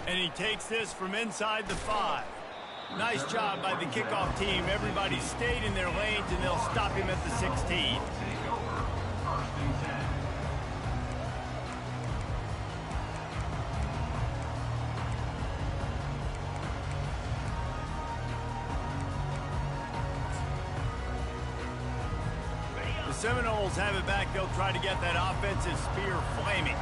And he takes this from inside the 5. Nice job by the kickoff team. Everybody stayed in their lanes, and they'll stop him at the 16. The Seminoles have it back. They'll try to get that offensive spear flaming.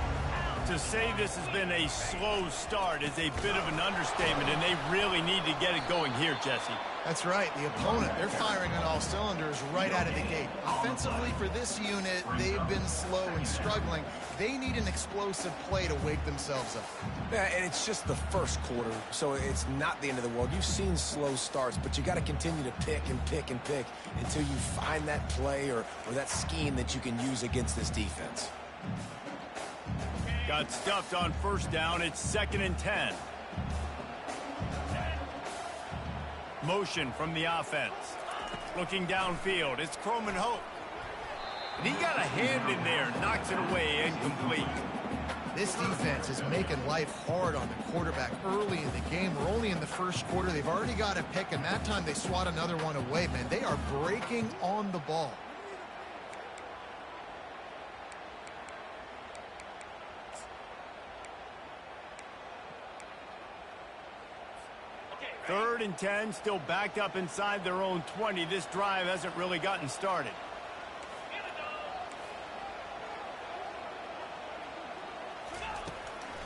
To say this has been a slow start is a bit of an understatement, and they really need to get it going here, Jesse. That's right. The opponent, they're firing on all cylinders right out of the gate. Offensively, for this unit, they've been slow and struggling. They need an explosive play to wake themselves up. Yeah, and it's just the first quarter, so it's not the end of the world. You've seen slow starts, but you got to continue to pick and pick and pick until you find that play or that scheme that you can use against this defense. Got stuffed on first down. It's 2nd and 10. Motion from the offense. Looking downfield. It's Croman Hope. And he got a hand in there. Knocks it away. Incomplete. This defense is making life hard on the quarterback early in the game. We're only in the first quarter. They've already got a pick, and that time they swat another one away, man. They are breaking on the ball. Third and 10, still backed up inside their own 20. This drive hasn't really gotten started.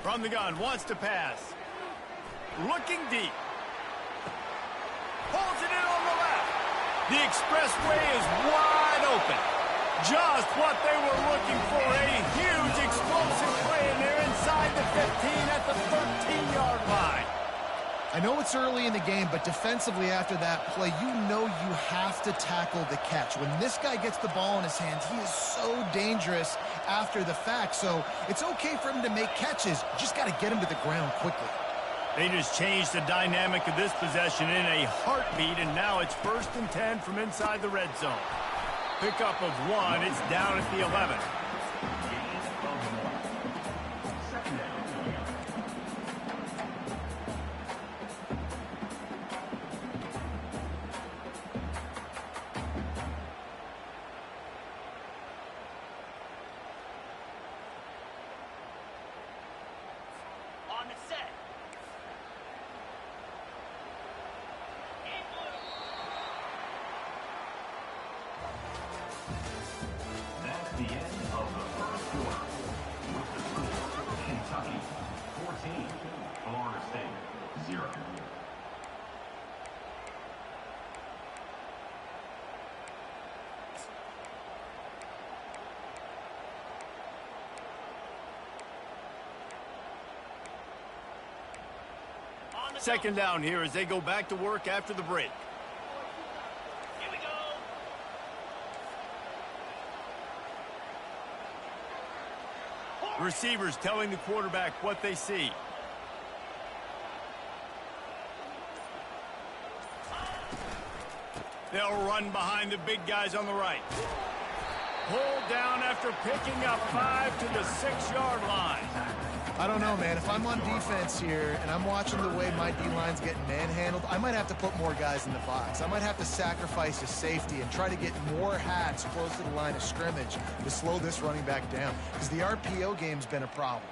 From the gun, wants to pass. Looking deep. Pulls it in on the left. The expressway is wide open. Just what they were looking for. A huge explosive play, and they're inside the 15 at the 13-yard line. I know it's early in the game, but defensively after that play, you know you have to tackle the catch. When this guy gets the ball in his hands, he is so dangerous after the fact. So it's okay for him to make catches. You just got to get him to the ground quickly. They just changed the dynamic of this possession in a heartbeat, and now it's 1st and 10 from inside the red zone. Pickup of 1. It's down at the 11. The end of the first quarter with the score: Kentucky 14, Florida State 0. Second down here as they go back to work after the break. Receivers telling the quarterback what they see. They'll run behind the big guys on the right. Pulled down after picking up 5 to the 6-yard line. I don't know, man. If I'm on defense here and I'm watching the way my D-line's getting manhandled, I might have to put more guys in the box. I might have to sacrifice his safety and try to get more hats close to the line of scrimmage to slow this running back down, because the RPO game's been a problem.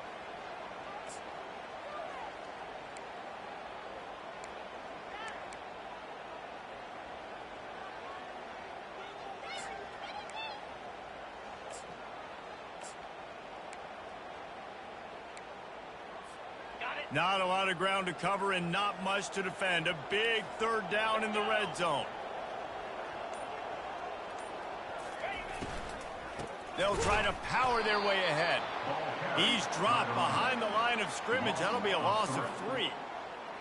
Not a lot of ground to cover and not much to defend. A big 3rd down in the red zone. They'll try to power their way ahead. He's dropped behind the line of scrimmage. That'll be a loss of 3.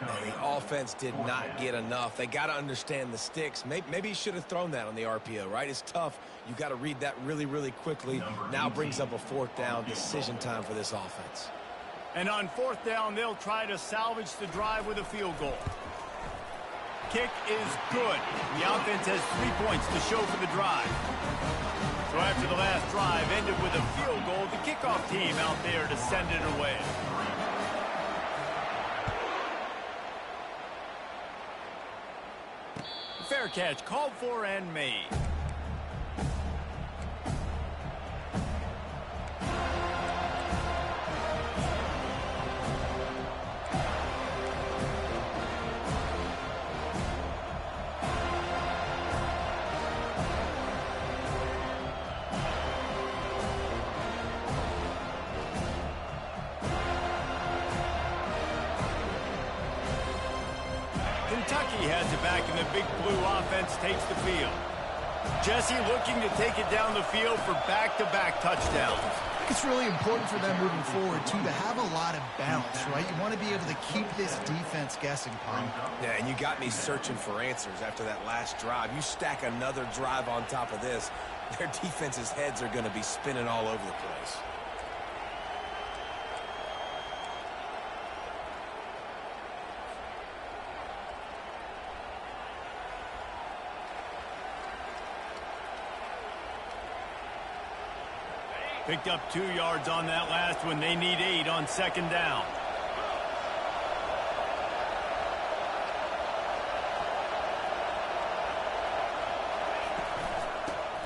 The offense did not get enough. They got to understand the sticks. Maybe he should have thrown that on the RPO, right? It's tough. You got to read that really, really quickly. Now brings up a 4th down, decision time for this offense. And on 4th down, they'll try to salvage the drive with a field goal. Kick is good. The offense has 3 points to show for the drive. So after the last drive ended with a field goal, the kickoff team out there to send it away. Fair catch, called for and made. Kentucky has it back, and the Big Blue offense takes the field. Jesse looking to take it down the field for back-to-back touchdowns. I think it's really important for them moving forward, too, to have a lot of balance, right? You want to be able to keep this defense guessing, Pong. Yeah, and you got me searching for answers after that last drive. You stack another drive on top of this, their defense's heads are going to be spinning all over the place. Picked up 2 yards on that last one. They need 8 on second down.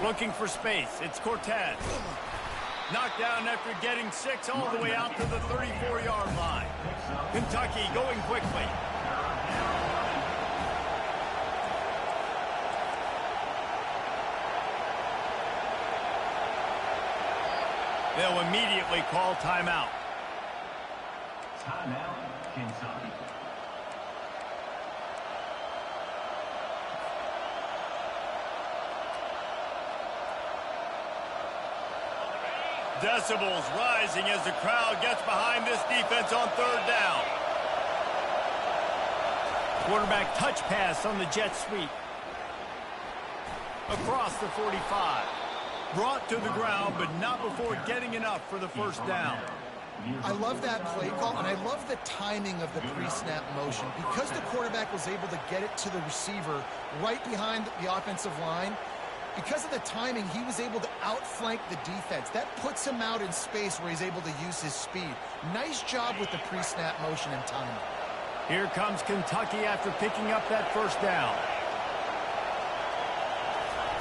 Looking for space. It's Cortez. Knocked down after getting 6 all the way out to the 34-yard line. Kentucky going quickly. They'll immediately call timeout. Timeout, Kentucky. Decibels rising as the crowd gets behind this defense on third down. Quarterback touch pass on the jet sweep. Across the 45. Brought to the ground, but not before getting enough for the first down. I love that play call, and I love the timing of the pre-snap motion. Because the quarterback was able to get it to the receiver right behind the offensive line, because of the timing, he was able to outflank the defense. That puts him out in space where he's able to use his speed. Nice job with the pre-snap motion and timing. Here comes Kentucky after picking up that first down.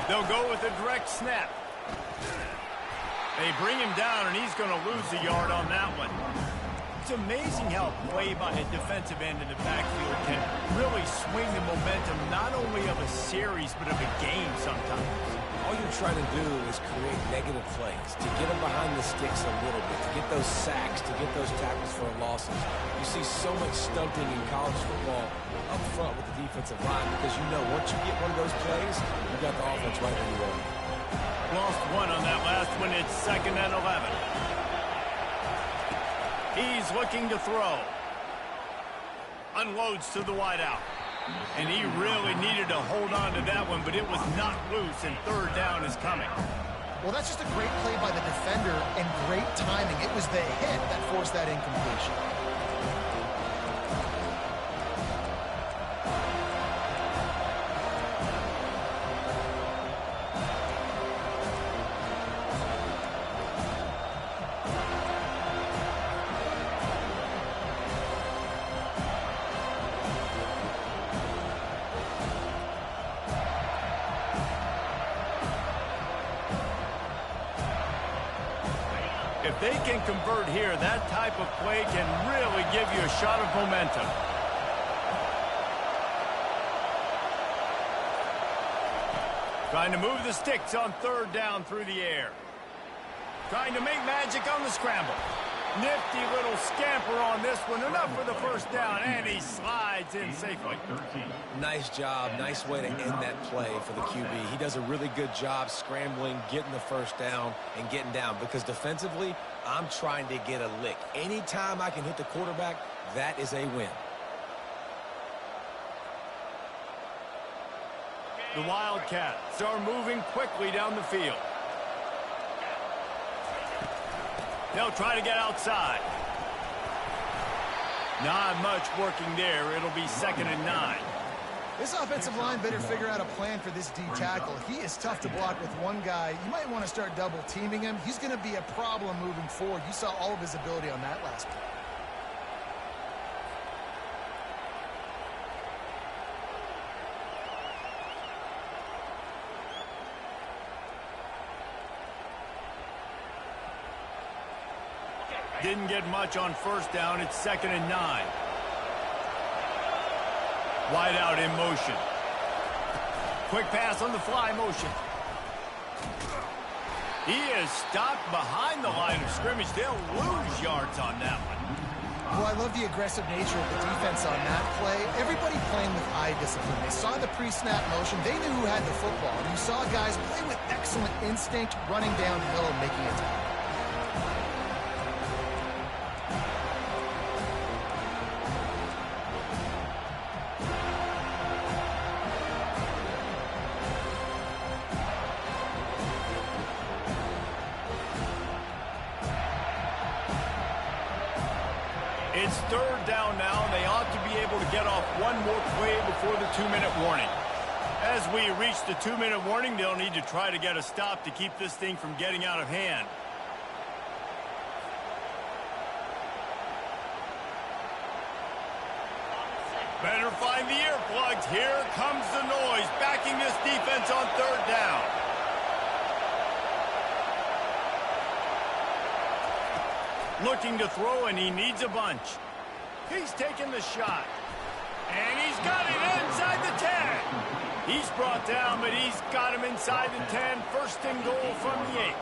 They'll go with a direct snap. They bring him down, and he's going to lose a yard on that one. It's amazing how play by a defensive end in the backfield can really swing the momentum not only of a series but of a game sometimes. All you're trying to do is create negative plays, to get them behind the sticks a little bit, to get those sacks, to get those tackles for losses. You see so much stunting in college football up front with the defensive line because you know once you get one of those plays, you got the offense right where you want. Lost 1 on that last one. It's 2nd and 11. He's looking to throw. Unloads to the wideout. And he really needed to hold on to that one, but it was not loose, and third down is coming. Well, that's just a great play by the defender and great timing. It was the hit that forced that incompletion. If they can convert here, that type of play can really give you a shot of momentum. Trying to move the sticks on third down through the air. Trying to make magic on the scramble. Nifty little scamper on this one. Enough for the first down, and he slides in safely. Nice job. Nice way to end that play for the QB. He does a really good job scrambling, getting the first down, and getting down. Because defensively, I'm trying to get a lick. Anytime I can hit the quarterback, that is a win. The Wildcats are moving quickly down the field. They'll try to get outside. Not much working there. It'll be 2nd and 9. This offensive line better figure out a plan for this D tackle. He is tough to block with one guy. You might want to start double teaming him. He's going to be a problem moving forward. You saw all of his ability on that last play. Didn't get much on first down. It's 2nd and 9. Wide out in motion. Quick pass on the fly motion. He is stopped behind the line of scrimmage. They'll lose yards on that one. Well, I love the aggressive nature of the defense on that play. Everybody playing with eye discipline. They saw the pre-snap motion. They knew who had the football. And you saw guys play with excellent instinct, running downhill and making a tackle. It's 3rd down now, and they ought to be able to get off one more play before the 2-minute warning. As we reach the 2-minute warning, they'll need to try to get a stop to keep this thing from getting out of hand. Better find the earplugs. Here comes the noise, backing this defense on 3rd down. Looking to throw, and he needs a bunch. He's taking the shot. And he's got it inside the 10. He's brought down, but he's got him inside the 10. 1st and goal from the 8.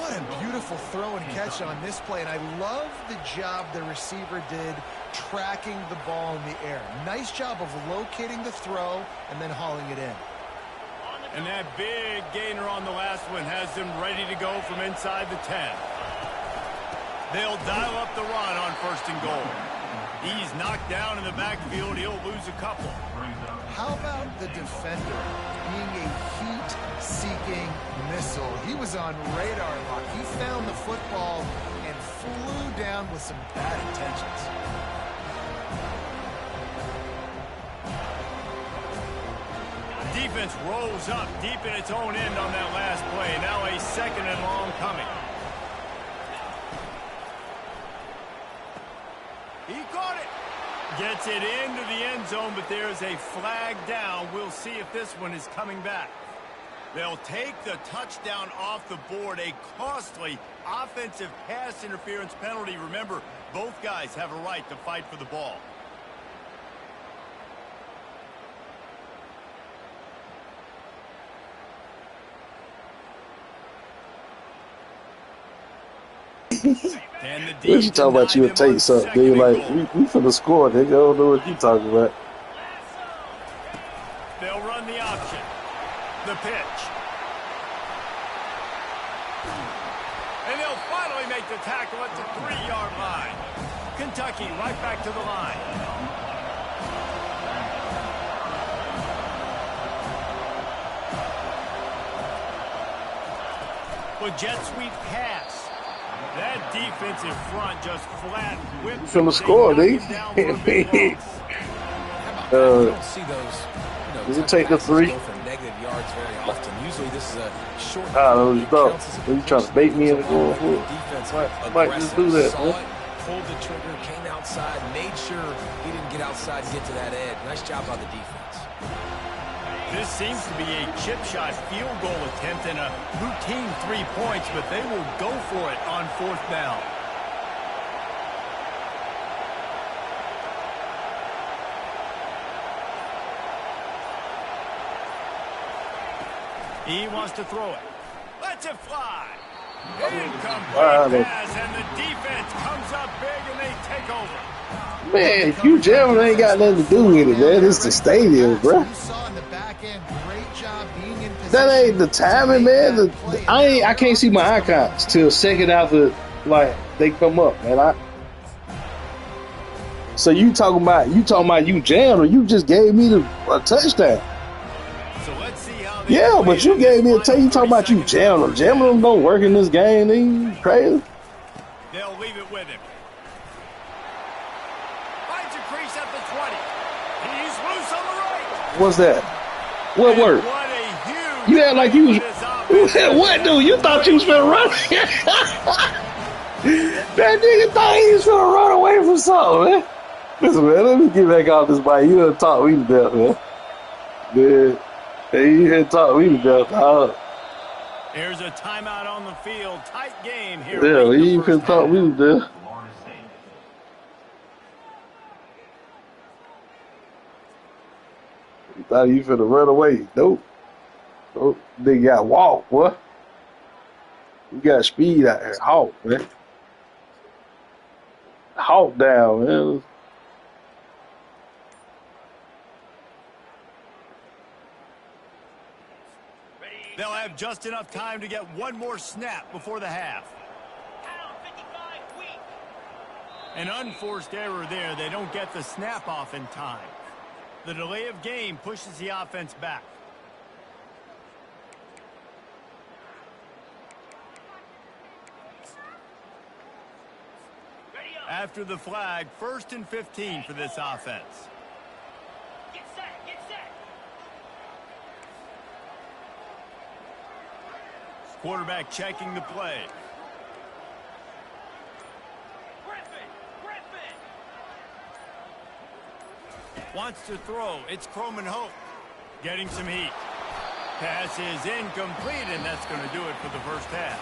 What a beautiful throw and catch on this play. And I love the job the receiver did tracking the ball in the air. Nice job of locating the throw and then hauling it in. And that big gainer on the last one has them ready to go from inside the 10. They'll dial up the run on 1st and goal. He's knocked down in the backfield. He'll lose a couple. How about the defender being a heat-seeking missile? He was on radar lock. He found the football and flew down with some bad intentions. Defense rolls up deep in its own end on that last play. Now a 2nd and long coming. He caught it. Gets it into the end zone, but there's a flag down. We'll see if this one is coming back. They'll take the touchdown off the board. A costly offensive pass interference penalty. Remember, both guys have a right to fight for the ball. What you talking about? You would take something. They like, we finna score. They don't know what you talking about. They'll run the option. The pitch. And they'll finally make the tackle at the 3-yard line. Kentucky right back to the line. With jet sweep pass. That defensive front just flat whipped. Finna score, dude. Don't see those. Does it take the 3? Go for negative yards very often. Usually this is a short. I don't know. You trying to bait me into going for it? Defense Might just do that. Saw it, pulled the trigger, came outside, made sure he didn't get outside and get to that edge. Nice job by the defense. This seems to be a chip shot field goal attempt and a routine 3 points, but they will go for it on 4th down. He wants to throw it. Lets it fly. Incomplete pass, and the defense comes up big, and they take over. Man, you jamming ain't got nothing to do with it, man. It's the stadium, bro. That ain't the timing, man. I can't see my icons till 2nd after, like, they come up, man. So you talking about you jammed, or you just gave me a touchdown? So let's see how yeah, but you gave me a touchdown. You talking about you jamming them? Jamming them don't work in this game. They crazy. They'll leave it with him. Finds a crease at the 20. He's loose on the right. What's that? What worked? You act like you was. What, dude? You thought you was finna run? That nigga thought he was finna run away from something, man. Listen, man, let me get back off this bike. You done talk me to death, man. Man, hey, you done talk me to death, dog. Here's a timeout on the field. Tight game here. Yeah, late he in the even first thought half. we was there. Florida State. He thought he finna run away. Nope. Nope. They got walk, boy. We got speed out here. Hawk, man. Hawk down, man. They'll have just enough time to get one more snap before the half. An unforced error there. They don't get the snap off in time. The delay of game pushes the offense back. After the flag, 1st and 15 for this offense. Get set, get set. Quarterback checking the play. Griffin. Wants to throw. It's Croman Hope. Getting some heat. Pass is incomplete, and that's going to do it for the first half.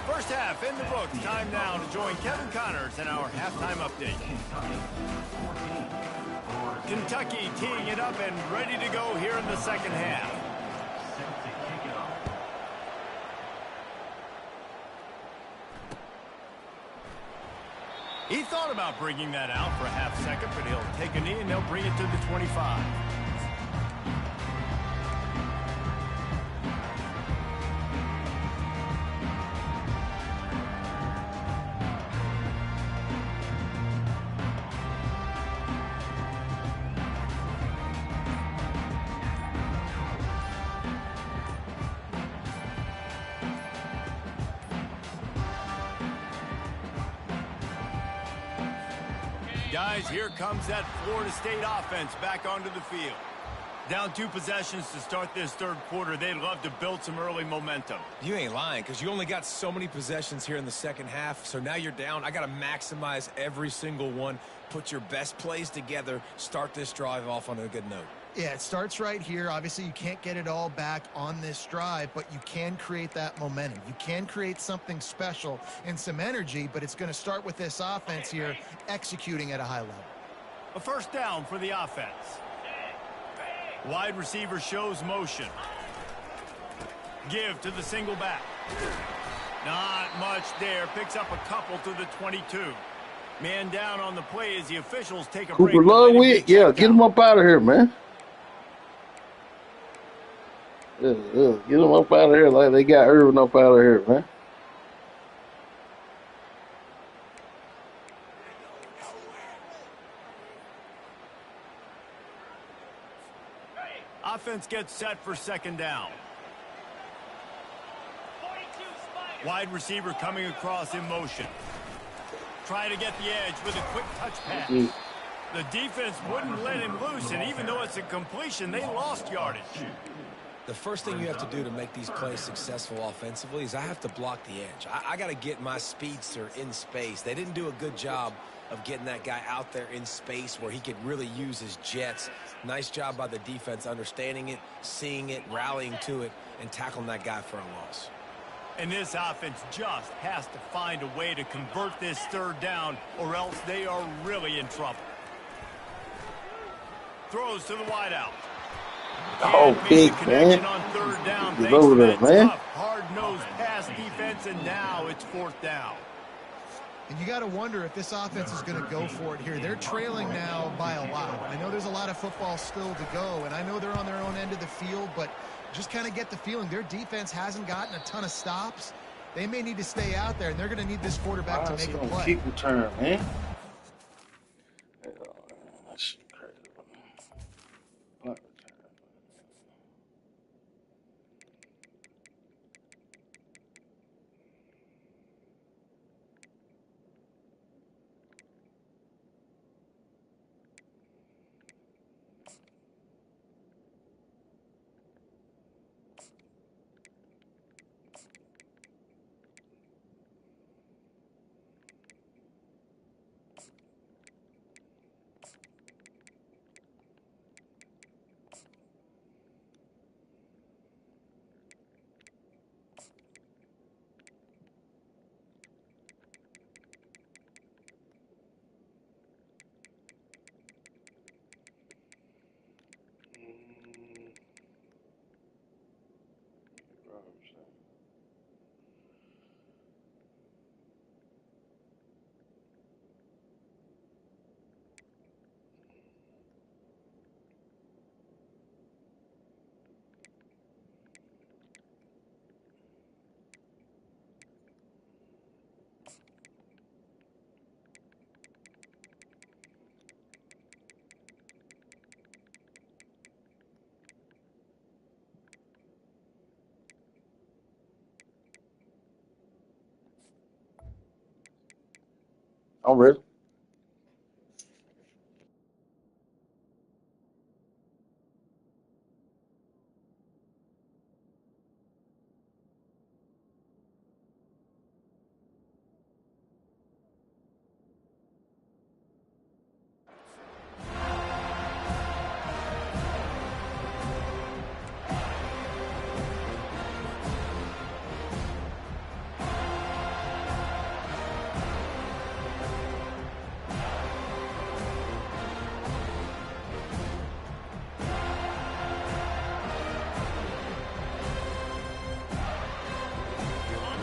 First half in the books. Time now to join Kevin Connors in our halftime update. Kentucky teeing it up and ready to go here in the second half. Set to kick it off. He thought about bringing that out for a half second, but he'll take a knee and they'll bring it to the 25. Guys, here comes that Florida State offense back onto the field. Down 2 possessions to start this third quarter. They'd love to build some early momentum. You ain't lying, because you only got so many possessions here in the second half, so now you're down. I got to maximize every single one, put your best plays together, start this drive off on a good note. Yeah, it starts right here. Obviously, you can't get it all back on this drive, but you can create that momentum. You can create something special and some energy, but it's going to start with this offense here executing at a high level. A first down for the offense. Wide receiver shows motion. Give to the single back. Not much there. Picks up a couple to the 22. Man down on the play as the officials take a break. Cooper Ludwig, yeah, get him up out of here, man. Get him up out of here like they got Irvin up out of here, man. Offense gets set for second down. Wide receiver coming across in motion. Trying to get the edge with a quick touch pass. The defense wouldn't let him loose, and even though it's a completion, they lost yardage. The first thing you have to do to make these plays successful offensively is I have to block the edge. I got to get my speedster in space. They didn't do a good job of getting that guy out there in space where he could really use his jets. Nice job by the defense understanding it, seeing it, rallying to it, and tackling that guy for a loss. And this offense just has to find a way to convert this third down, or else they are really in trouble. Throws to the wideout. Oh, big, man. On third down. Get over there, man. Hard-nosed pass defense, and now it's fourth down. And you got to wonder if this offense is going to go for it here. They're trailing now by a lot. I know there's a lot of football still to go, and I know they're on their own end of the field, but just kind of get the feeling their defense hasn't gotten a ton of stops. They may need to stay out there, and they're going to need this quarterback to make a play. Kick return, man. I'm ready.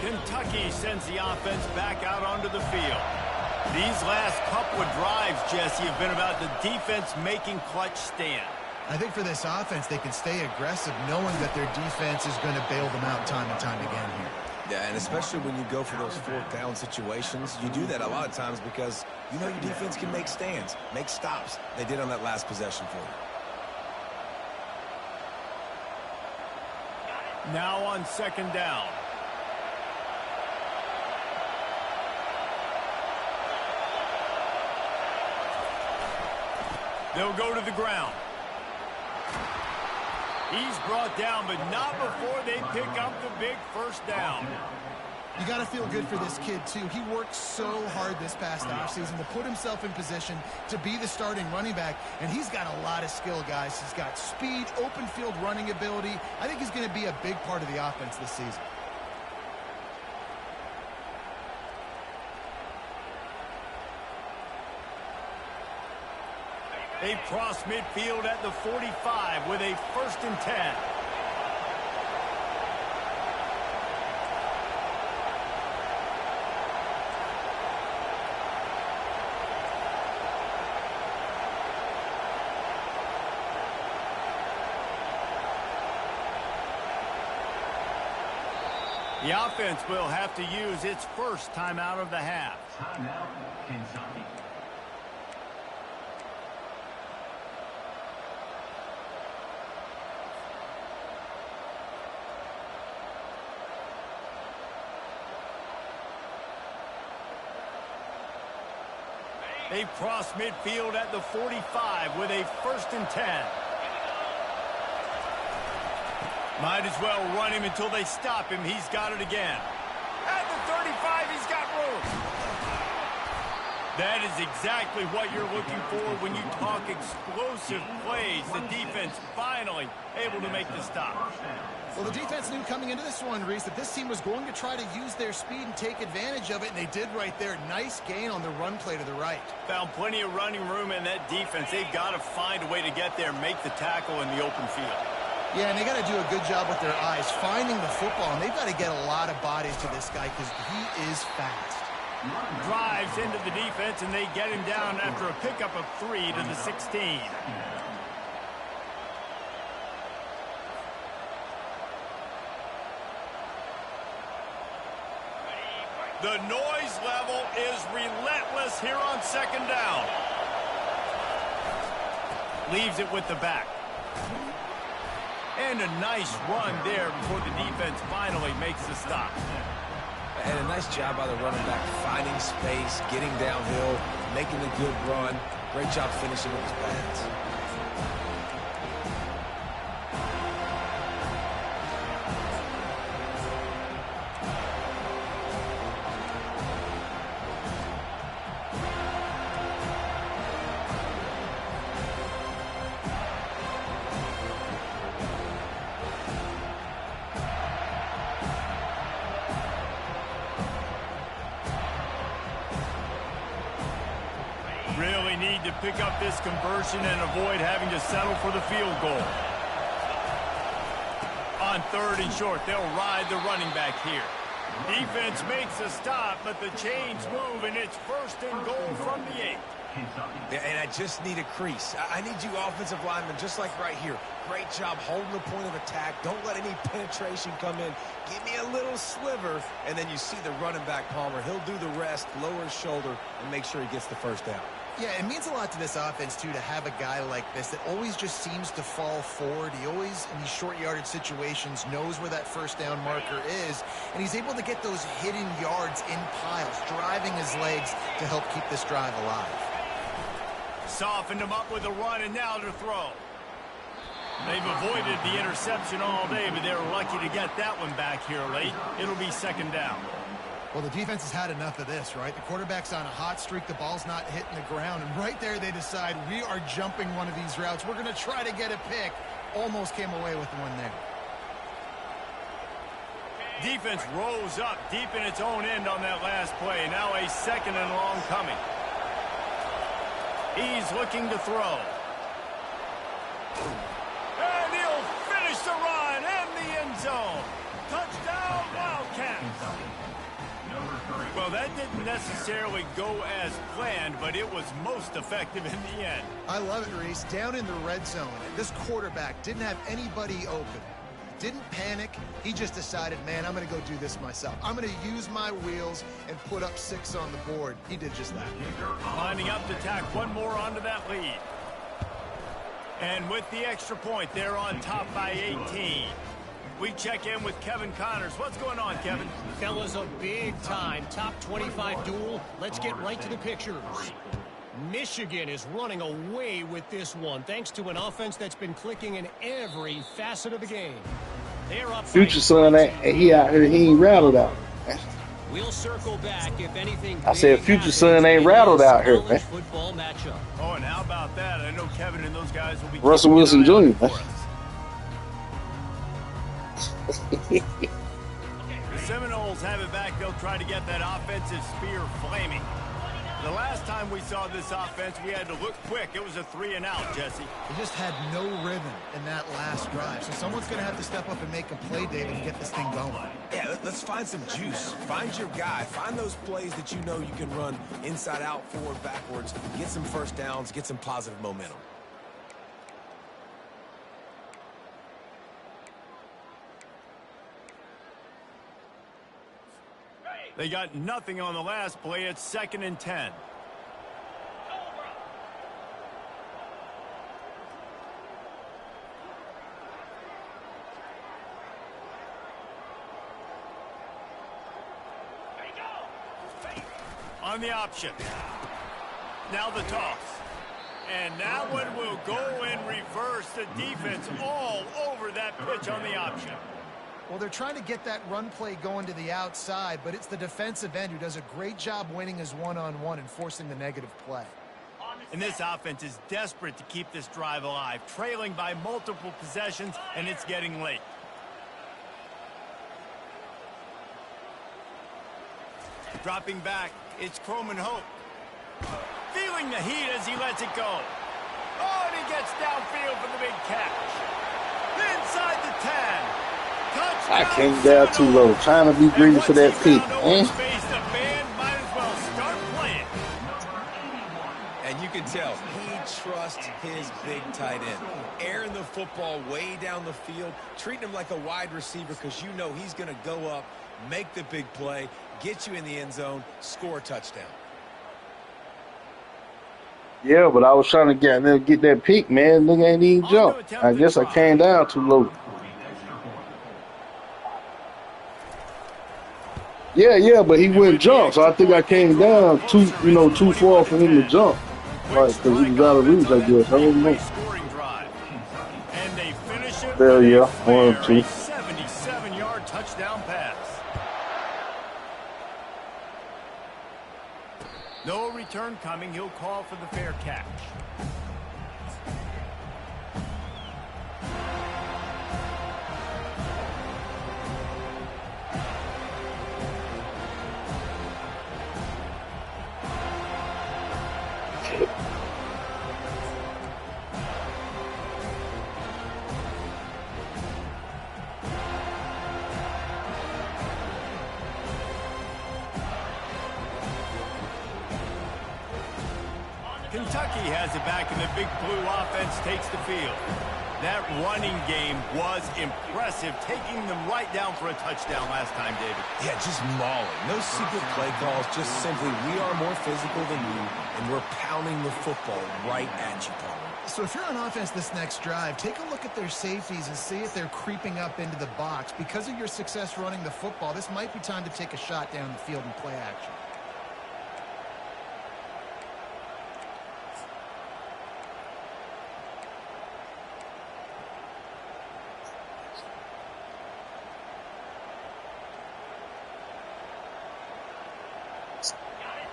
Kentucky sends the offense back out onto the field. These last couple of drives, Jesse, have been about the defense making clutch stand. I think for this offense, they can stay aggressive knowing that their defense is going to bail them out time and time again here. Yeah, and especially when you go for those fourth down situations, you do that a lot of times because you know your defense can make stands, make stops. They did on that last possession for you. Now on second down. They'll go to the ground. He's brought down, but not before they pick up the big first down. You got to feel good for this kid, too. He worked so hard this past offseason to put himself in position to be the starting running back, and he's got a lot of skill, guys. He's got speed, open field running ability. I think he's going to be a big part of the offense this season. They cross midfield at the 45 with a 1st and 10. The offense will have to use its first timeout of the half. Timeout, Kentucky. They cross midfield at the 45 with a 1st and 10. Might as well run him until they stop him. He's got it again. At the 35, he's got room. That is exactly what you're looking for when you talk explosive plays. The defense finally able to make the stop. Well, the defense knew coming into this one, Reese, that this team was going to try to use their speed and take advantage of it, and they did right there. Nice gain on the run play to the right. Found plenty of running room in that defense. They've got to find a way to get there, make the tackle in the open field. Yeah, and they got to do a good job with their eyes, finding the football, and they've got to get a lot of bodies to this guy because he is fast. Drives into the defense, and they get him down after a pickup of 3 to the 16. The noise level is relentless here on second down. Leaves it with the back. And a nice run there before the defense finally makes the stop. And a nice job by the running back, finding space, getting downhill, making a good run. Great job finishing with his pads. Really need to pick up this conversion and avoid having to settle for the field goal. On 3rd and short, they'll ride the running back here. Defense makes a stop, but the chains move, and it's 1st and goal from the 8. Yeah, and I just need a crease. I need you offensive linemen, just like right here. Great job holding the point of attack. Don't let any penetration come in. Give me a little sliver, and then you see the running back, Palmer. He'll do the rest, lower his shoulder, and make sure he gets the 1st down. Yeah, it means a lot to this offense, too, to have a guy like this that always just seems to fall forward. He always, in these short yardage situations, knows where that first down marker is, and he's able to get those hidden yards in piles, driving his legs to help keep this drive alive. Softened him up with a run, and now to throw. They've avoided the interception all day, but they were lucky to get that one back here late. It'll be second down. Well, the defense has had enough of this, right? The quarterback's on a hot streak. The ball's not hitting the ground. And right there, they decide, we are jumping one of these routes. We're going to try to get a pick. Almost came away with one there. Defense rose up deep in its own end on that last play. Now a second and long coming. He's looking to throw. And he'll finish the run in the end zone. Touchdown, Wildcats. Well, that didn't necessarily go as planned, but it was most effective in the end. I love it, Reese. Down in the red zone, this quarterback didn't have anybody open. Didn't panic. He just decided, man, I'm going to go do this myself. I'm going to use my wheels and put up 6 on the board. He did just that. Lining up to tack one more onto that lead. And with the extra point, they're on top by 18. We check in with Kevin Connors. What's going on, Kevin? Fellas, a big-time top 25 duel. Let's get right to the pictures. Michigan is running away with this one, thanks to an offense that's been clicking in every facet of the game. They're up. Future son, he out here, he ain't rattled out. We'll circle back if anything. I said, future son ain't rattled out here, man. Football matchup. Oh, and how about that? I know Kevin and those guys will be. Russell Wilson Jr. The Seminoles have it back. They'll try to get that offensive spear flaming. The last time we saw this offense, we had to look quick. It was a 3-and-out, Jesse. They just had no rhythm in that last drive. So someone's going to have to step up and make a play, David, and get this thing going. Yeah, let's find some juice. Find your guy. Find those plays that you know you can run inside out, forward, backwards. Get some first downs. Get some positive momentum. They got nothing on the last play. It's 2nd and 10. On the option. Now the toss. And that one will go in reverse. The defense all over that pitch on the option. Well, they're trying to get that run play going to the outside, but it's the defensive end who does a great job winning his one-on-one and forcing the negative play. And this offense is desperate to keep this drive alive, trailing by multiple possessions, and it's getting late. Dropping back, it's Croman Hope. Feeling the heat as he lets it go. Oh, and he gets downfield for the big catch. Inside the 10. I came down too low, trying to be greedy for that pick. Might as well start playing. And you can tell he trusts his big tight end. Airing the football way down the field, treating him like a wide receiver because you know he's going to go up, make the big play, get you in the end zone, score a touchdown. Yeah, but I was trying to get that pick, man. Nigga ain't even jump. I guess I came down too low. Yeah, but he wouldn't jump, so I think I came down too far for him to jump. Right, because he was out of reach, I guess. I don't know. And they finish it. Hell yeah, 1 or 2. 77-yard touchdown pass. No return coming. He'll call for the fair catch. Kentucky has it back, and the big blue offense takes the field. That running game was impressive, taking them right down for a touchdown last time, David. Yeah, just mauling. No secret play calls, just simply we are more physical than you, and we're pounding the football right at you, Paul. So if you're on offense this next drive, take a look at their safeties and see if they're creeping up into the box. Because of your success running the football, this might be time to take a shot down the field and play action.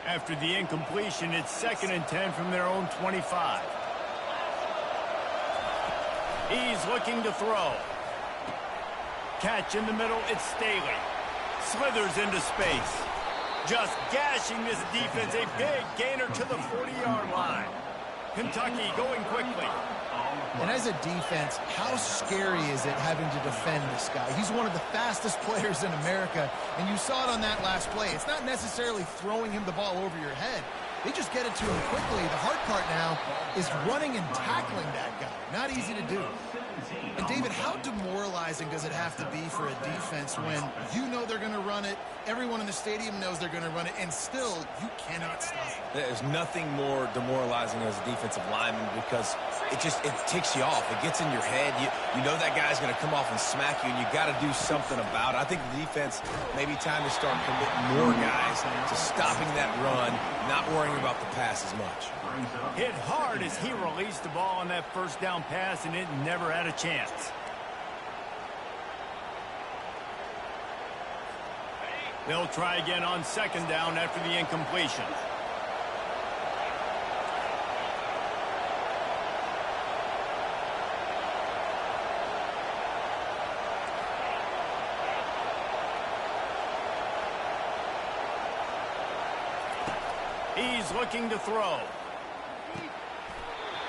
After the incompletion, it's 2nd and 10 from their own 25. He's looking to throw. Catch in the middle, it's Staley. Slithers into space. Just gashing this defense, a big gainer to the 40-yard line. Kentucky going quickly. And as a defense, how scary is it having to defend this guy? He's one of the fastest players in America, and you saw it on that last play. It's not necessarily throwing him the ball over your head. They just get it to him quickly. The hard part now is running and tackling that guy. Not easy to do. And, David, how demoralizing does it have to be for a defense when you know they're going to run it, everyone in the stadium knows they're going to run it, and still you cannot stop it? There's nothing more demoralizing as a defensive lineman because it ticks you off. It gets in your head. You know that guy's going to come off and smack you, and you got to do something about it. I think the defense maybe time to start committing more guys to stopping that run, not worrying about the pass as much. Hit hard as he released the ball on that first down pass, and it never had a chance. They'll try again on 2nd down after the incompletion. He's looking to throw.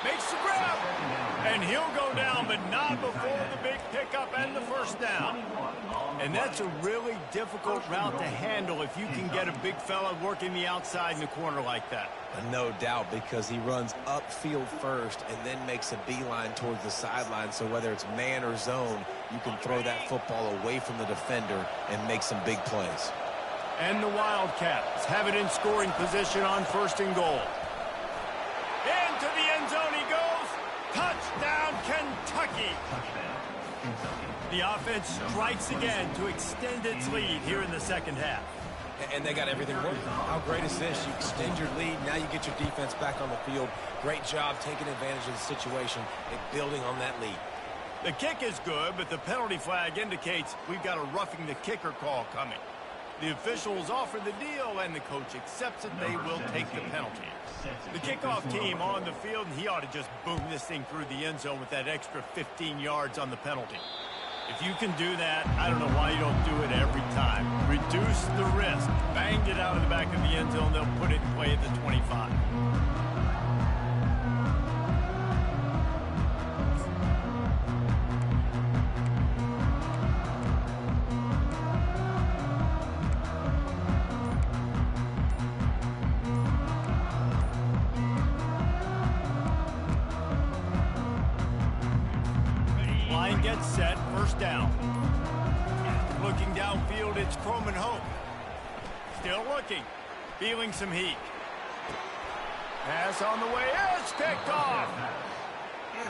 Makes the grab. And he'll go down, but not before the big pickup and the first down. And that's a really difficult route to handle if you can get a big fella working the outside in the corner like that. No doubt, because he runs upfield first and then makes a beeline towards the sideline. So whether it's man or zone, you can throw that football away from the defender and make some big plays. And the Wildcats have it in scoring position on 1st and goal. Into the end zone he goes. Touchdown, Kentucky. The offense strikes again to extend its lead here in the 2nd half. And they got everything working. How great is this? You extend your lead. Now you get your defense back on the field. Great job taking advantage of the situation and building on that lead. The kick is good, but the penalty flag indicates we've got a roughing the kicker call coming. The officials offer the deal, and the coach accepts it. They will take the penalty. The kickoff team on the field, and he ought to just boom this thing through the end zone with that extra 15 yards on the penalty. If you can do that, I don't know why you don't do it every time. Reduce the risk. Banged it out of the back of the end zone. They'll put it in play at the 25. Line gets set, 1st down. Looking downfield, it's Croman Hope. Still looking, feeling some heat. Pass on the way, it's picked off.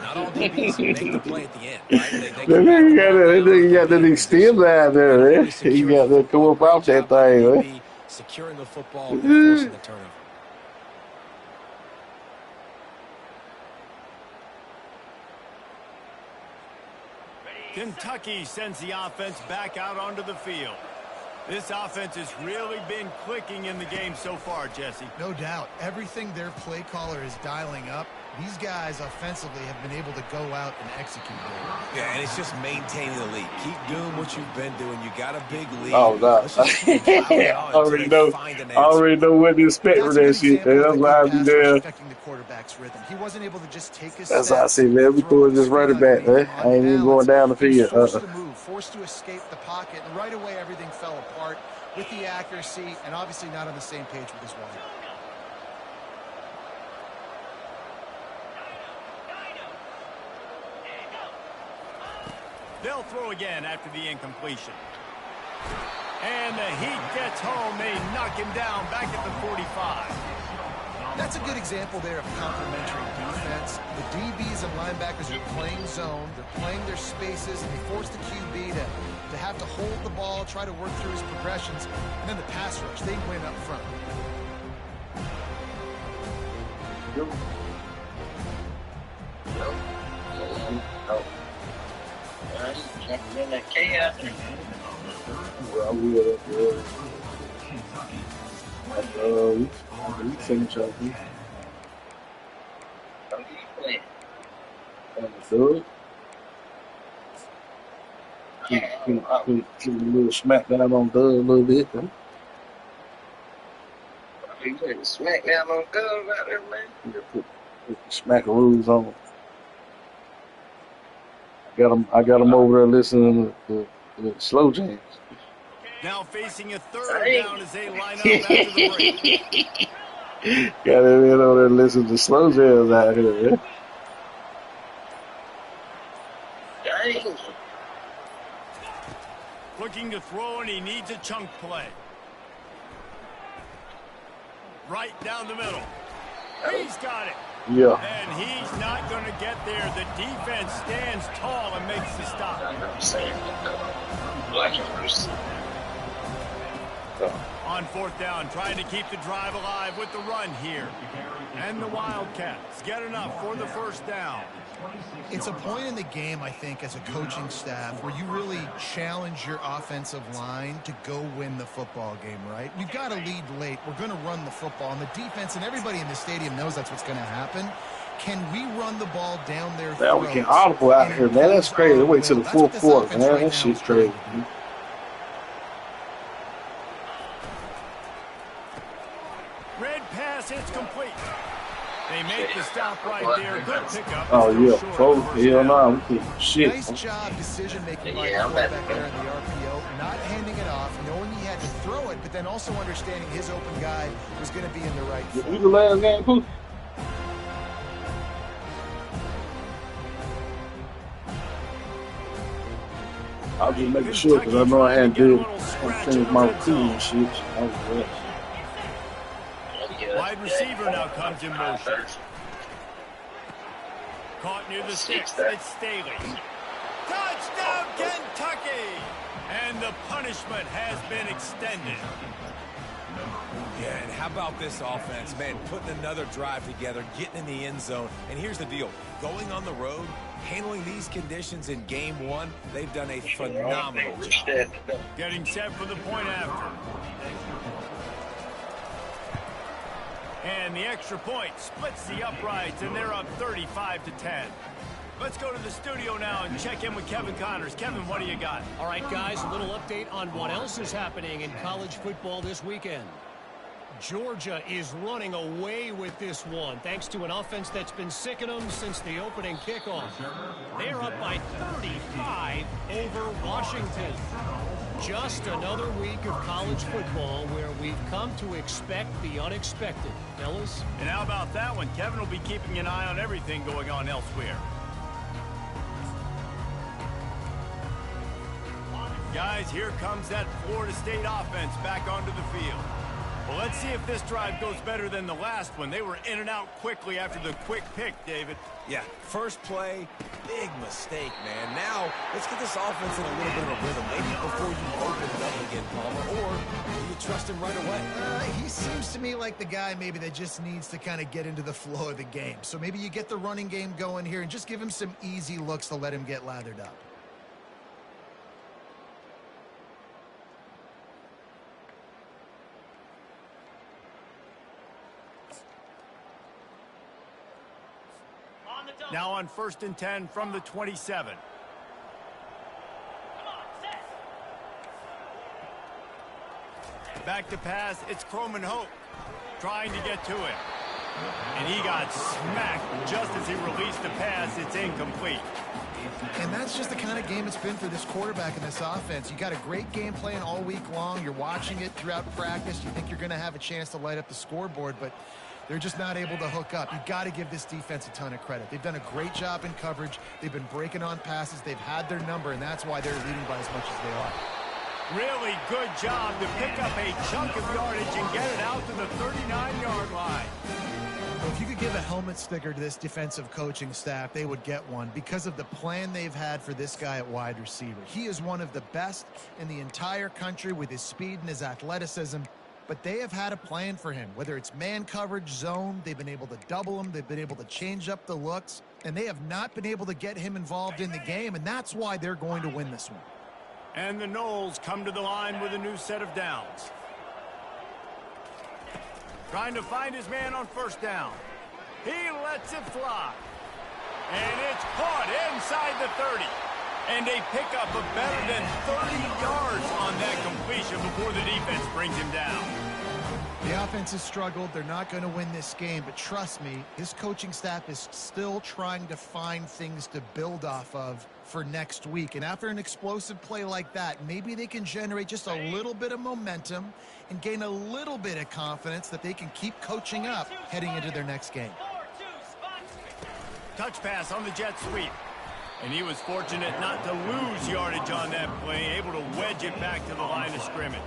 Not all DBs make the play at the end, right? They got that extend down there, man. You got to come up off that thing, man. Securing the football and forcing the turnover. Kentucky sends the offense back out onto the field. This offense has really been clicking in the game so far, Jesse. No doubt. Everything their play caller is dialing up, these guys offensively have been able to go out and execute. Yeah, and it's just maintaining the lead. Keep doing what you've been doing. You got a big lead. Oh, no. I already know what to expect for that shit. That's why I be there. The quarterback's rhythm. He wasn't able to just take his That's how I see, man. We threw it just running back, man. I ain't even going down the field. Forced to move, forced to escape the pocket, and right away everything fell apart with the accuracy and obviously not on the same page with his wife. They'll throw again after the incompletion. And the Heat gets home. They knock him down back at the 45. That's a good example there of complementary defense. The DBs and linebackers are playing zone. They're playing their spaces, and they force the QB to have to hold the ball, try to work through his progressions. And then the pass rush, they win up front. Well, we were we finish up here. On the third. Give a little smackdown on Doug a little bit. Huh? You put the smack down on Doug out there, man. Yeah, put the smackaroos on. I got him over there listening to the slow jams. Now facing a third down as they line up after the break. Got him in over there listening to slow jams out here, man. Dang. Looking to throw, and he needs a chunk play. Right down the middle. He's got it. Yeah. And he's not going to get there. The defense stands tall and makes the stop. I'm saying, like it first. On fourth down, trying to keep the drive alive with the run here. And the Wildcats get enough for the first down. It's a point in the game, I think, as a coaching staff where you really challenge your offensive line to go win the football game, right? We've got to lead late. We're going to run the football. And the defense and everybody in the stadium knows that's what's going to happen. Can we run the ball down their Now we can audible out here, man. That's crazy. They wait till the fourth quarter, man. That shit's crazy. Red pass, it's complete. They make the stop right there. Good pickup. Oh, yeah. Folks, hell no. We can't shit. Nice job decision-making by the Yeah, I'm about quarterback to there in the RPO, not handing it off, knowing he had to throw it, but then also understanding his open guy was going to be in the right We foot. the last game, Pooh? I was just making sure because I know I hadn't finished my recruiting and shit. I was ready. Wide receiver now comes in motion. Caught near the sticks. It's Staley. Touchdown, Kentucky! And the punishment has been extended. Yeah, and how about this offense, man? Putting another drive together, getting in the end zone. And here's the deal. Going on the road, handling these conditions in game one, they've done a phenomenal job. Getting set for the point after. And the extra point splits the uprights, and they're up 35-10. Let's go to the studio now and check in with Kevin Connors. Kevin, what do you got? All right, guys, a little update on what else is happening in college football this weekend. Georgia is running away with this one, thanks to an offense that's been sicking them since the opening kickoff. They're up by 35 over Washington. Just another week of college football where we've come to expect the unexpected. Fellas? And how about that one? Kevin will be keeping an eye on everything going on elsewhere. Guys, here comes that Florida State offense back onto the field. Well, let's see if this drive goes better than the last one. They were in and out quickly after the quick pick, David. Yeah, first play, big mistake, man. Now, let's get this offense in a little bit of a rhythm. Maybe before you open it up again, Palmer, or do you trust him right away? He seems to me like the guy maybe that just needs to kind of get into the flow of the game. So maybe you get the running game going here and just give him some easy looks to let him get lathered up. Now on 1st and 10 from the 27. Back to pass, it's Croman Hope trying to get to it. And he got smacked just as he released the pass. It's incomplete. And that's just the kind of game it's been for this quarterback and this offense. You got a great game plan all week long. You're watching it throughout practice. You think you're going to have a chance to light up the scoreboard, but They're just not able to hook up. You got to give this defense a ton of credit. They've done a great job in coverage. They've been breaking on passes. They've had their number, and that's why they're leading by as much as they are. Really good job to pick up a chunk of yardage and get it out to the 39-yard line. Well, if you could give a helmet sticker to this defensive coaching staff, they would get one because of the plan they've had for this guy at wide receiver. He is one of the best in the entire country with his speed and his athleticism, but they have had a plan for him. Whether it's man coverage, zone, they've been able to double him, they've been able to change up the looks, and they have not been able to get him involved in the game, and that's why they're going to win this one. And the Knowles come to the line with a new set of downs. Trying to find his man on first down. He lets it fly. And it's caught inside the 30. And a pickup of better than 30 yards on that completion before the defense brings him down. The offense has struggled. They're not going to win this game, but trust me, his coaching staff is still trying to find things to build off of for next week. And after an explosive play like that, maybe they can generate just a little bit of momentum and gain a little bit of confidence that they can keep coaching up heading into their next game. Touch pass on the jet sweep. And he was fortunate not to lose yardage on that play, able to wedge it back to the line of scrimmage.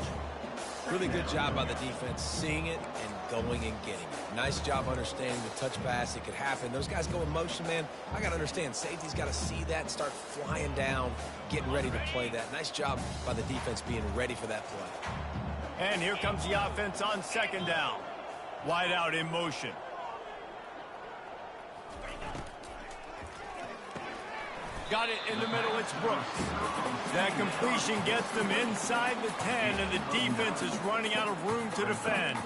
Really good job by the defense, seeing it and going and getting it. Nice job understanding the touch pass. It could happen. Those guys go in motion, man. I got to understand, safety's got to see that and start flying down, getting ready to play that. Nice job by the defense being ready for that play. And here comes the offense on second down. Wide out in motion. Got it in the middle, it's Brooks. That completion gets them inside the 10, and the defense is running out of room to defend.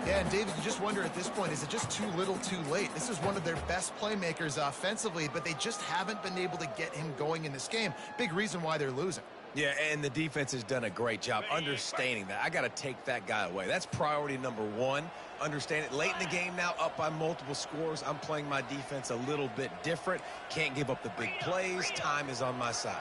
Yeah, and David, you just wonder at this point, is it just too little too late? This is one of their best playmakers offensively, but they just haven't been able to get him going in this game. Big reason why they're losing. Yeah, and the defense has done a great job understanding that. I got to take that guy away. That's priority number one. Understand it. Late in the game now, up by multiple scores. I'm playing my defense a little bit different. Can't give up the big plays. Time is on my side.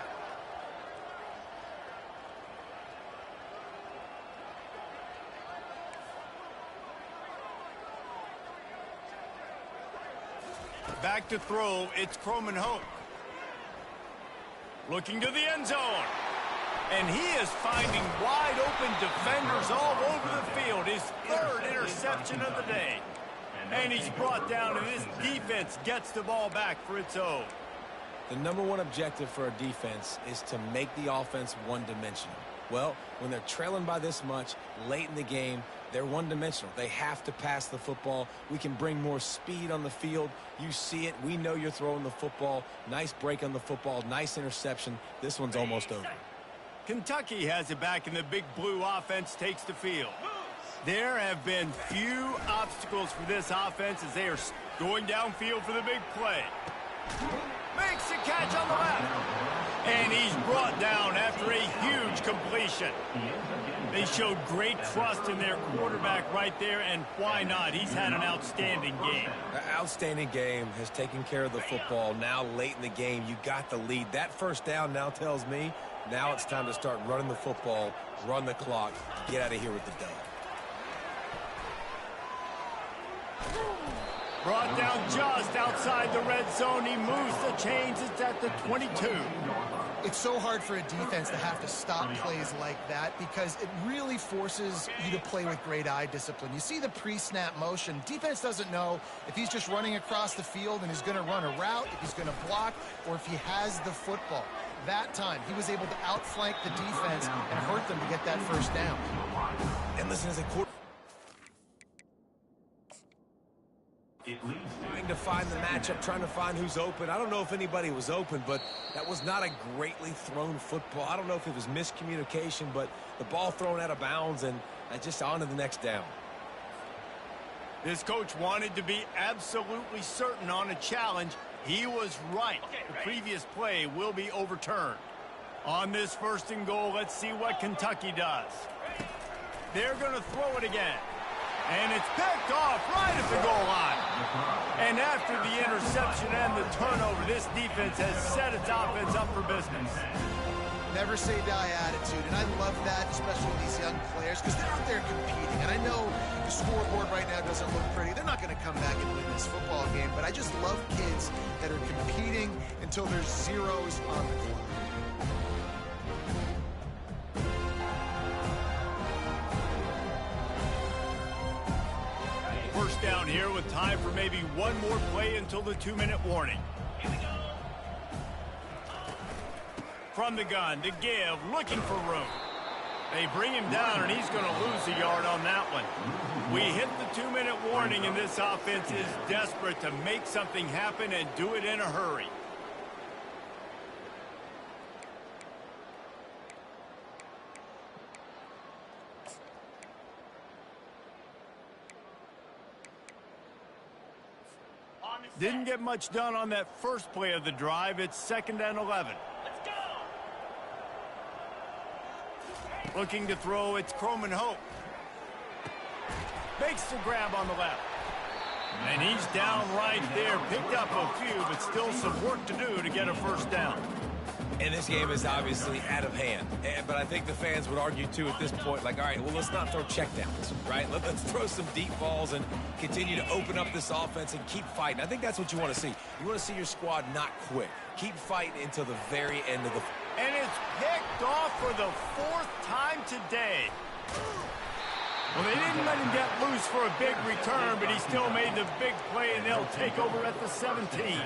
Back to throw, it's Croman Hoke. Looking to the end zone. And he is finding wide open defenders all over the field. His third interception of the day. And he's brought down, and this defense gets the ball back for its own. The number one objective for a defense is to make the offense one-dimensional. Well, when they're trailing by this much, late in the game, they're one-dimensional. They have to pass the football. We can bring more speed on the field. You see it. We know you're throwing the football. Nice break on the football. Nice interception. This one's almost over. Kentucky has it back, and the big blue offense takes the field. There have been few obstacles for this offense as they are going downfield for the big play. Makes the catch on the left. And he's brought down after a huge completion. They showed great trust in their quarterback right there, and why not? He's had an outstanding game. An outstanding game, has taken care of the football. Now late in the game, you got the lead. That first down now tells me now it's time to start running the football, run the clock, get out of here with the dub. Brought down just outside the red zone. He moves the chains. It's at the 22. It's so hard for a defense to have to stop plays like that because it really forces you to play with great eye discipline. You see the pre-snap motion. Defense doesn't know if he's just running across the field and he's going to run a route, if he's going to block, or if he has the football. That time, he was able to outflank the defense and hurt them to get that first down. And listen, as a quarterback, trying to find the matchup, trying to find who's open. I don't know if anybody was open, but that was not a greatly thrown football. I don't know if it was miscommunication, but the ball thrown out of bounds and just on to the next down. This coach wanted to be absolutely certain on a challenge. He was right. The previous play will be overturned. On this first and goal, let's see what Kentucky does. They're going to throw it again. And it's picked off right at the goal line. And after the interception and the turnover, this defense has set its offense up for business. Never say die attitude, and I love that, especially with these young players, because they're out there competing. And I know the scoreboard right now doesn't look pretty. They're not going to come back and win this football game, but I just love kids that are competing until there's zeros on the clock. First down here with time for maybe one more play until the 2-minute warning. From the gun to give, looking for room. They bring him down, and he's going to lose a yard on that one. We hit the 2-minute warning, and this offense is desperate to make something happen and do it in a hurry. Didn't get much done on that first play of the drive. It's 2nd and 11. Looking to throw, it's Croman Hope. Makes the grab on the left. And he's down right there. Picked up a few, but still some work to do to get a first down. And this game is obviously out of hand. But I think the fans would argue, too, at this point, like, all right, well, let's not throw checkdowns, right? Let's throw some deep balls and continue to open up this offense and keep fighting. I think that's what you want to see. You want to see your squad not quit. Keep fighting until the very end of the... And it's picked off for the 4th time today. Well, they didn't let him get loose for a big return, but he still made the big play, and they'll take over at the 17.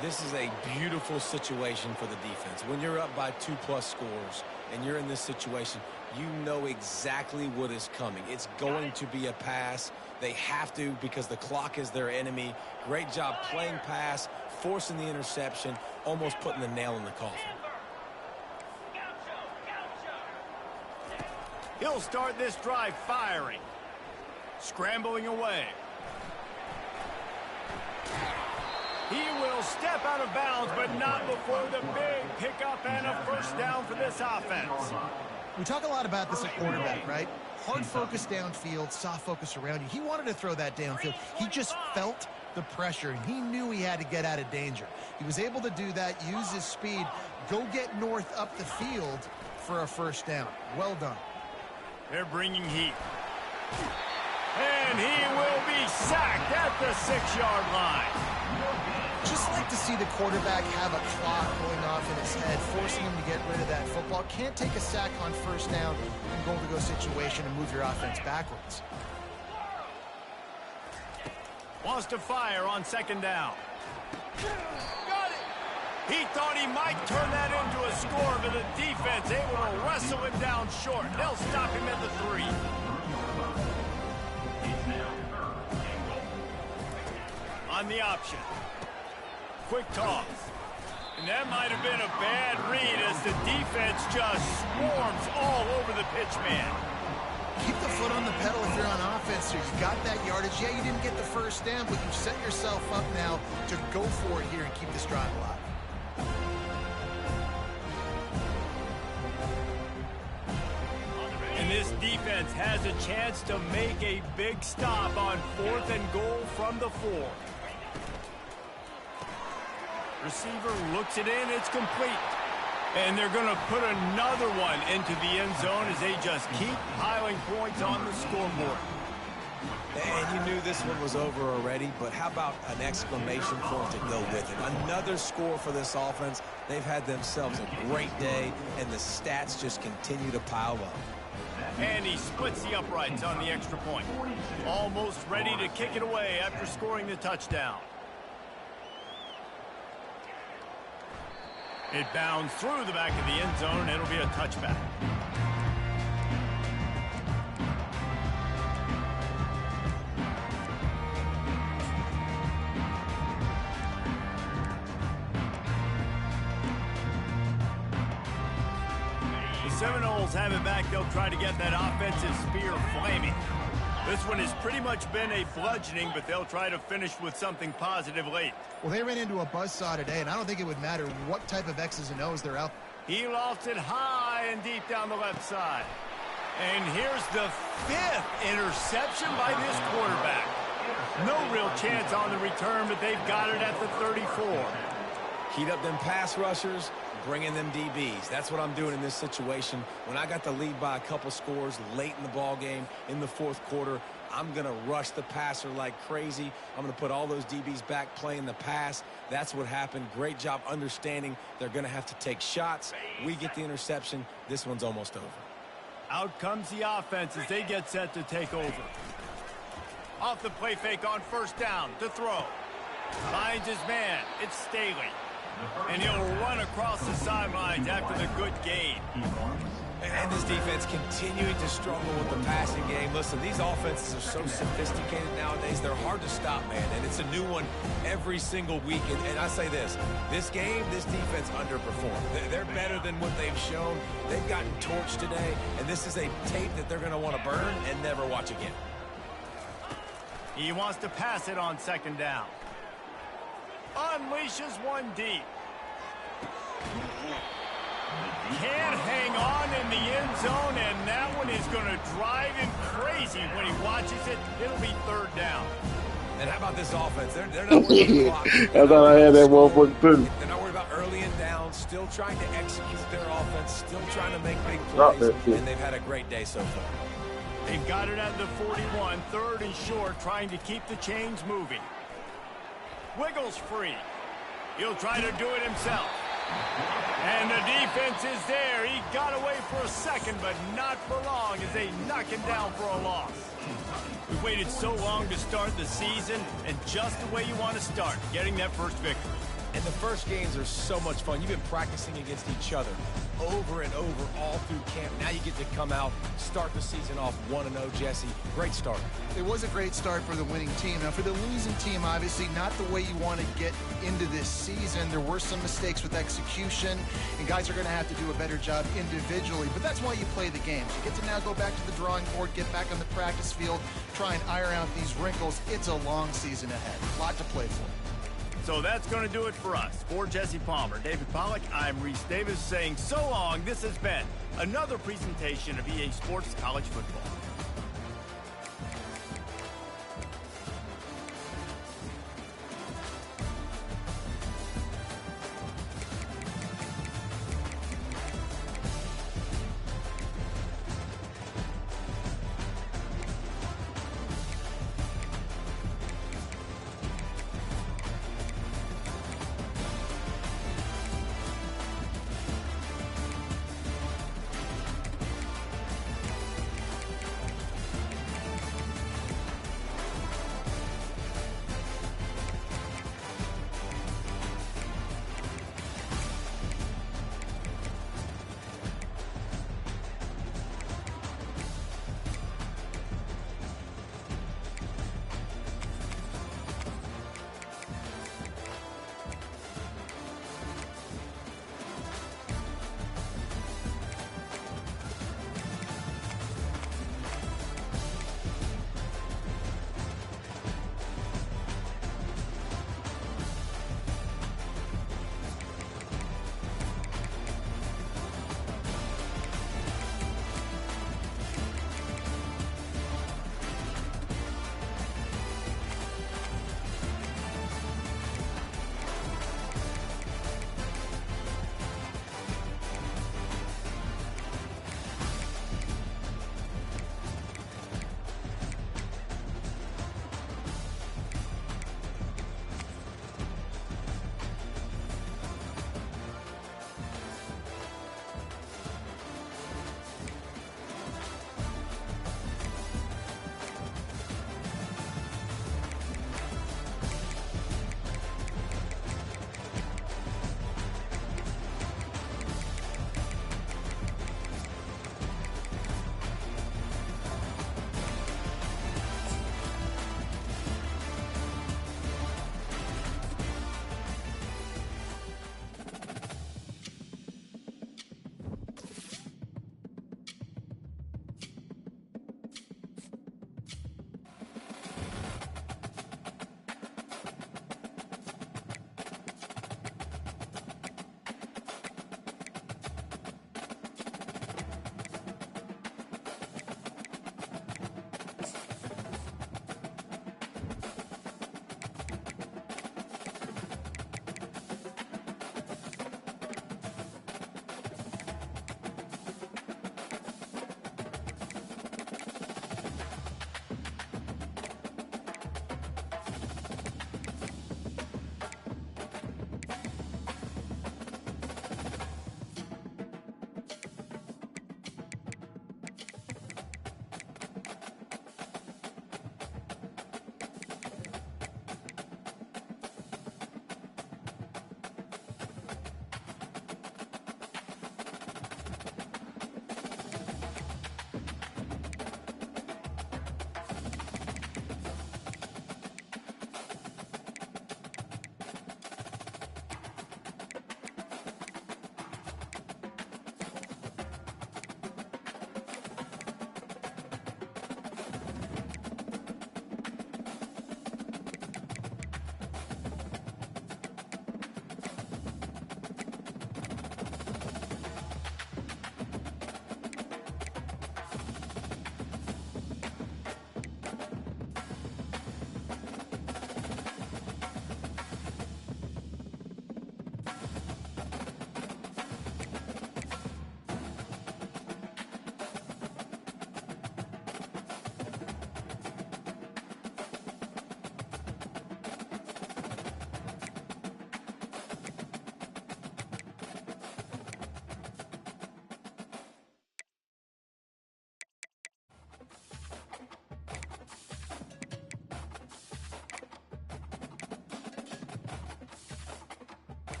This is a beautiful situation for the defense. When you're up by 2+ scores and you're in this situation, you know exactly what is coming. It's going to be a pass. They have to because the clock is their enemy. Great job playing pass, forcing the interception, almost putting the nail in the coffin. He'll start this drive firing. Scrambling away. He will step out of bounds, but not before the big pickup and a first down for this offense. We talk a lot about this at quarterback, right? Hard focus downfield, soft focus around you. He wanted to throw that downfield. He just felt the pressure, and he knew he had to get out of danger. He was able to do that, use his speed, go get north up the field for a first down. Well done. They're bringing heat. And he will be sacked at the 6-yard line. Just like to see the quarterback have a clock going off in his head, forcing him to get rid of that football. Can't take a sack on first down and goal-to-go situation and move your offense backwards. Wants to fire on 2nd down. Got it. He thought he might turn that into a score, but the defense able to wrestle him down short. They'll stop him at the 3. On the option. Quick toss. And that might have been a bad read as the defense just swarms all over the pitch man. Keep the foot on the pedal if you're on offense here. You got that yardage. Yeah, you didn't get the first down, but you've set yourself up now to go for it here and keep this drive alive. And this defense has a chance to make a big stop on 4th and goal from the 4. Receiver looks it in. It's complete. And they're going to put another one into the end zone as they just keep piling points on the scoreboard. And you knew this one was over already, but how about an exclamation point to go with it? Another score for this offense. They've had themselves a great day, and the stats just continue to pile up. And he splits the uprights on the extra point. Almost ready to kick it away after scoring the touchdown. It bounds through the back of the end zone, and it'll be a touchback. The Seminoles have it back. They'll try to get that offensive spear flaming. This one has pretty much been a bludgeoning, but they'll try to finish with something positive late. Well, they ran into a buzzsaw today, and I don't think it would matter what type of X's and O's they're out. He lofts it high and deep down the left side. And here's the 5th interception by this quarterback. No real chance on the return, but they've got it at the 34. Heat up them pass rushers, bring in them DBs. That's what I'm doing in this situation. When I got the lead by a couple scores late in the ball game in the fourth quarter, I'm going to rush the passer like crazy. I'm going to put all those DBs back playing the pass. That's what happened. Great job understanding they're going to have to take shots. We get the interception. This one's almost over. Out comes the offense as they get set to take over. Off the play fake on first down to throw. Finds his man. It's Staley. And he'll run across the sidelines after the good gain. And this defense continuing to struggle with the passing game. Listen, these offenses are so sophisticated nowadays. They're hard to stop, man. And it's a new one every single week. And I say this game, this defense underperformed. They're better than what they've shown. They've gotten torched today. And this is a tape that they're going to want to burn and never watch again. He wants to pass it on second down. Unleashes one deep. Can't hang on in the end zone, and that one is going to drive him crazy when he watches it. It'll be third down. And how about this offense? They're not worried about the clock. I thought I had that motherfucker too. They're not worried about early and down, still trying to execute their offense, still trying to make big plays, and they've had a great day so far. They've got it at the 41, third and short, trying to keep the chains moving. Wiggles free. He'll try to do it himself. And the defense is there. He got away for a second, but not for long as they knock him down for a loss. We waited so long to start the season, and just the way you want to start, getting that first victory. And the first games are so much fun. You've been practicing against each other over and over all through camp. Now you get to come out, start the season off 1-0, Jesse. Great start. It was a great start for the winning team. Now, for the losing team, obviously not the way you want to get into this season. There were some mistakes with execution, and guys are going to have to do a better job individually. But that's why you play the games. You get to now go back to the drawing board, get back on the practice field, try and iron out these wrinkles. It's a long season ahead. A lot to play for. So that's going to do it for us. For Jesse Palmer, David Pollack, I'm Reese Davis saying so long. This has been another presentation of EA Sports College Football.